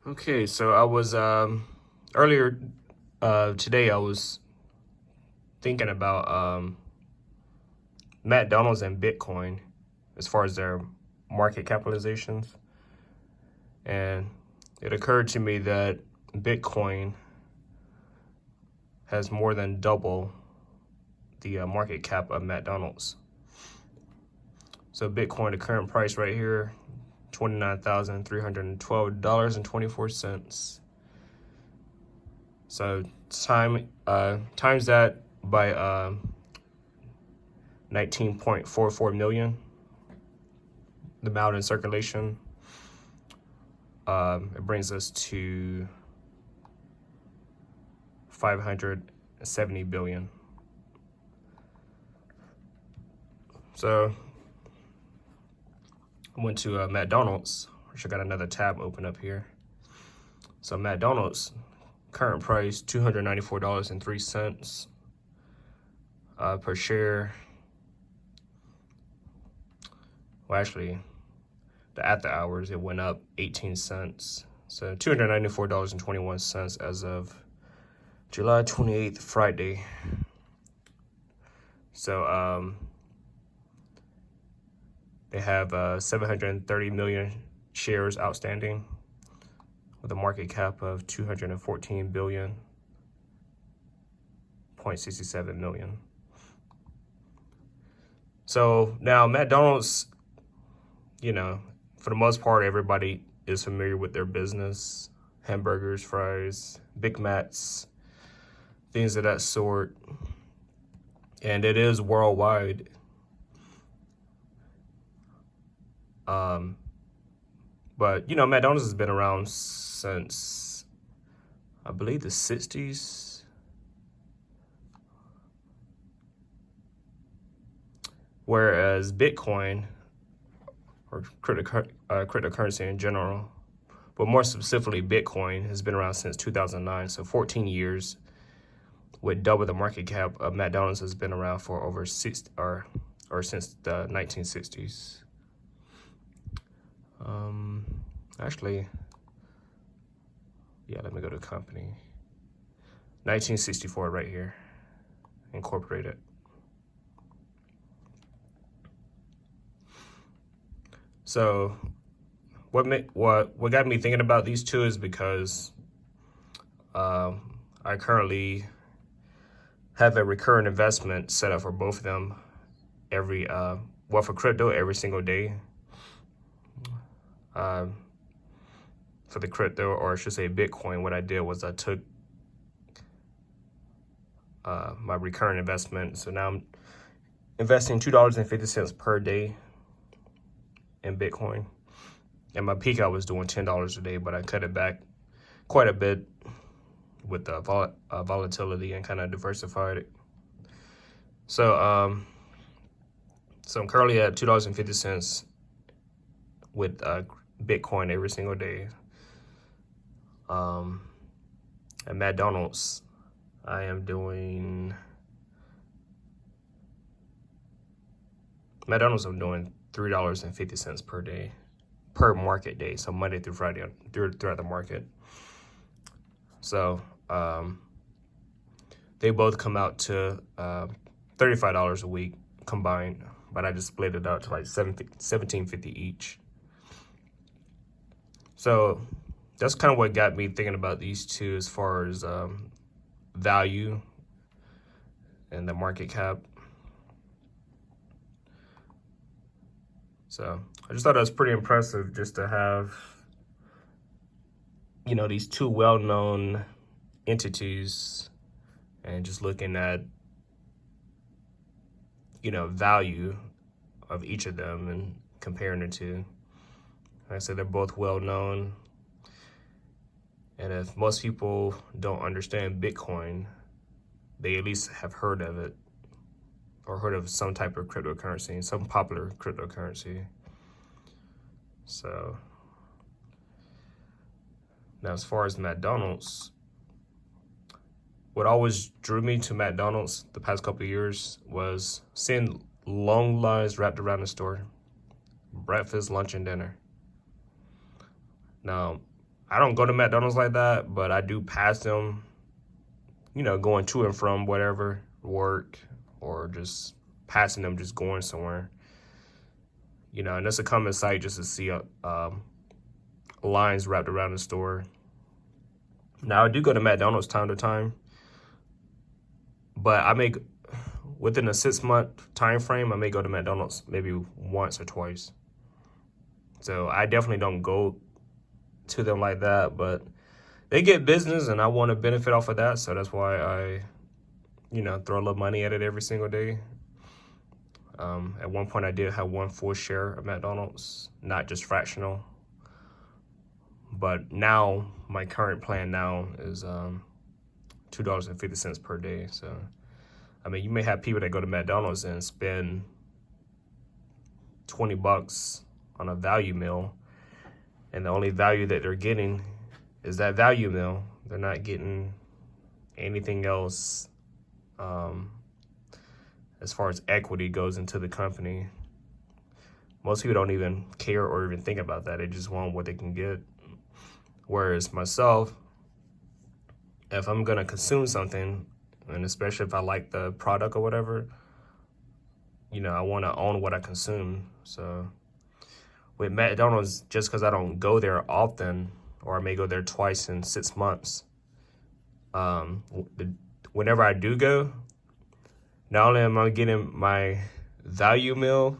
Okay, so I was earlier today I was thinking about McDonald's and Bitcoin as far as their market capitalizations, and it occurred to me that Bitcoin has more than double the market cap of McDonald's. So Bitcoin, the current price right here, $29,312.24. So times that by 19.44 million, the amount in circulation. It brings us to 570 billion. So I went to McDonald's, which I got another tab open up here. So McDonald's, current price $294.03 per share. Well, actually, the after hours, it went up 18 cents. So $294.21 as of July 28th, Friday. So they have 730 million shares outstanding with a market cap of 214 billion, 0.67 million. So now McDonald's, for the most part, everybody is familiar with their business: hamburgers, fries, Big Macs, things of that sort. And it is worldwide. But McDonald's has been around since, I believe, the 60s. Whereas Bitcoin, or cryptocurrency in general, but more specifically Bitcoin, has been around since 2009, so 14 years, with double the market cap of McDonald's. Has been around for over six or since the 1960s. Actually, yeah, let me go to company. 1964 right here, incorporated. So what got me thinking about these two is because I currently have a recurring investment set up for both of them for crypto every single day. For the crypto, or I should say Bitcoin, what I did was I took my recurring investment. So now I'm investing $2.50 per day in Bitcoin. At my peak, I was doing $10 a day, but I cut it back quite a bit with the volatility and kind of diversified it. So I'm currently at $2.50 with Bitcoin every single day. At McDonald's, I am doing $3.50 per day, per market day. So Monday through Friday throughout the market. So they both come out to $35 a week combined, but I just split it out to like $17.50 each. So that's kind of what got me thinking about these two as far as value and the market cap. So I just thought it was pretty impressive just to have, these two well-known entities, and just looking at, value of each of them and comparing the two. Like I said, they're both well-known. And if most people don't understand Bitcoin, they at least have heard of it, or heard of some type of cryptocurrency, some popular cryptocurrency. So now, as far as McDonald's, what always drew me to McDonald's the past couple of years was seeing long lines wrapped around the store, breakfast, lunch, and dinner. Now, I don't go to McDonald's like that, but I do pass them, going to and from whatever, work, or just passing them, just going somewhere. And it's a common sight just to see lines wrapped around the store. Now, I do go to McDonald's time to time, but within a 6-month time frame, I may go to McDonald's maybe once or twice. So I definitely don't go to them like that, but they get business and I want to benefit off of that. So that's why I, throw a little money at it every single day. At one point I did have one full share of McDonald's, not just fractional. But now my current plan now is $2.50 per day. So, you may have people that go to McDonald's and spend $20 on a value meal, and the only value that they're getting is that value meal. They're not getting anything else as far as equity goes into the company. Most people don't even care or even think about that. They just want what they can get. Whereas myself, if I'm going to consume something, and especially if I like the product or whatever, I want to own what I consume. So with McDonald's, just because I don't go there often, or I may go there twice in 6 months, whenever I do go, not only am I getting my value meal,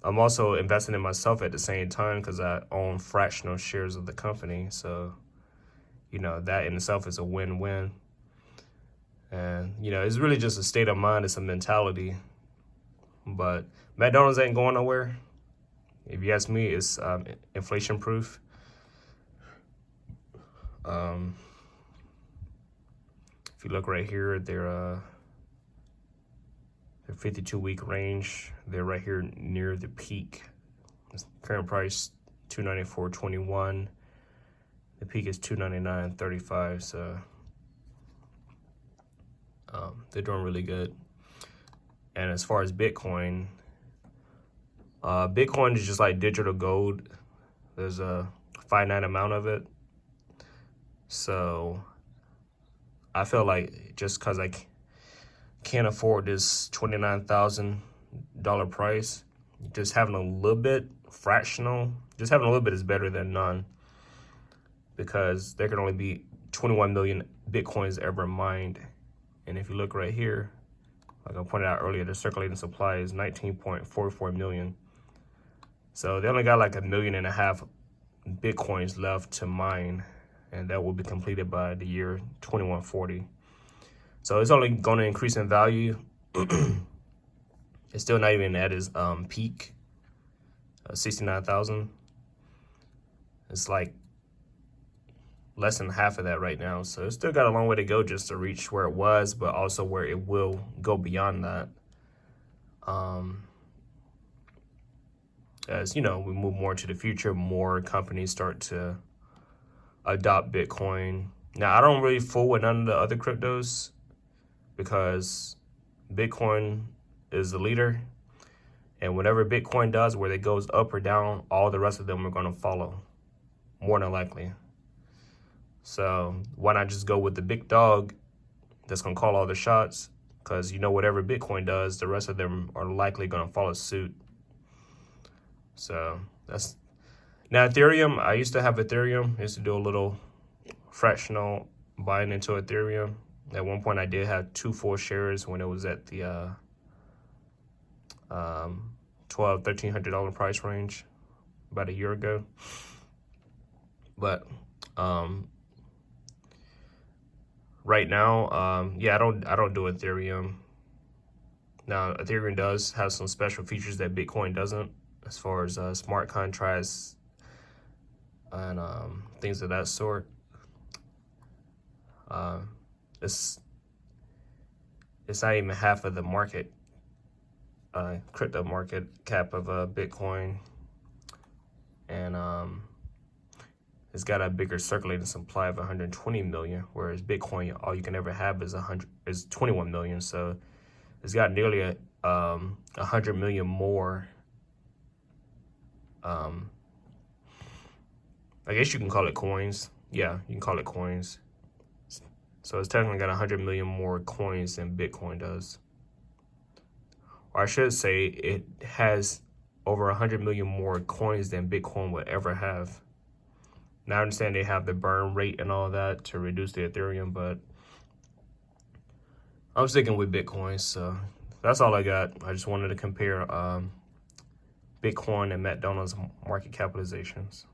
I'm also investing in myself at the same time because I own fractional shares of the company. So, that in itself is a win-win. And, it's really just a state of mind. It's a mentality. But McDonald's ain't going nowhere. If you ask me, it's inflation-proof. If you look right here, they're 52-week range. They're right here near the peak. Current price $294.21. The peak is $299.35. So they're doing really good. And as far as Bitcoin, Bitcoin is just like digital gold. There's a finite amount of it. So I feel like just because I can't afford this $29,000 price, just having a little bit fractional, just having a little bit is better than none, because there can only be 21 million Bitcoins ever mined. And if you look right here, like I pointed out earlier, the circulating supply is 19.44 million. So they only got like 1.5 million Bitcoins left to mine, and that will be completed by the year 2140. So it's only going to increase in value. It's still not even at its peak, 69,000. It's like less than half of that right now. So it's still got a long way to go just to reach where it was, but also where it will go beyond that. As we move more into the future, more companies start to adopt Bitcoin. Now, I don't really fool with none of the other cryptos, because Bitcoin is the leader, and whatever Bitcoin does, whether it goes up or down, all the rest of them are going to follow, more than likely. So why not just go with the big dog that's going to call all the shots? Because whatever Bitcoin does, the rest of them are likely going to follow suit. So that's now Ethereum. I used to have Ethereum. I used to do a little fractional buying into Ethereum. At one point, I did have 2 full shares when it was at the $1,300 price range about a year ago. But right now, I don't do Ethereum. Now, Ethereum does have some special features that Bitcoin doesn't, as far as smart contracts and things of that sort. It's not even half of the market, crypto market cap of Bitcoin, and it's got a bigger circulating supply of 120 million, whereas Bitcoin, all you can ever have is 21 million. So it's got nearly 100 million more I guess you can call it coins. Yeah, you can call it coins. So it's technically got 100 million more coins than Bitcoin does. Or I should say it has over 100 million more coins than Bitcoin would ever have. Now I understand they have the burn rate and all that to reduce the Ethereum, but I'm sticking with Bitcoin. So that's all I got. I just wanted to compare Bitcoin and McDonald's market capitalizations.